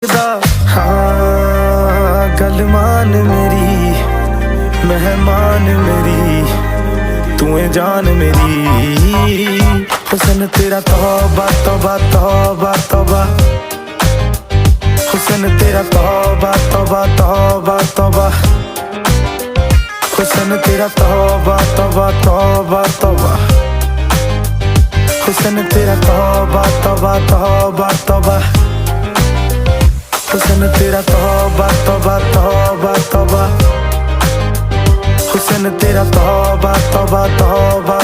हाँ गल मान मेरी मेहमान मेरी तू है जान मेरी। हुसन तेरा तौबा तौबा तौबा तौबा, हुसन तेरा तौबा तौबा तौबा तौबा, हुसन तेरा तौबा तौबा तौबा तौबा, हुसन तेरा तौबा तौबा तौबा तौबा, हुसन तेरा तौबा तौबा तौबा तौबा, हुसन तेरा तौबा तौबा तौबा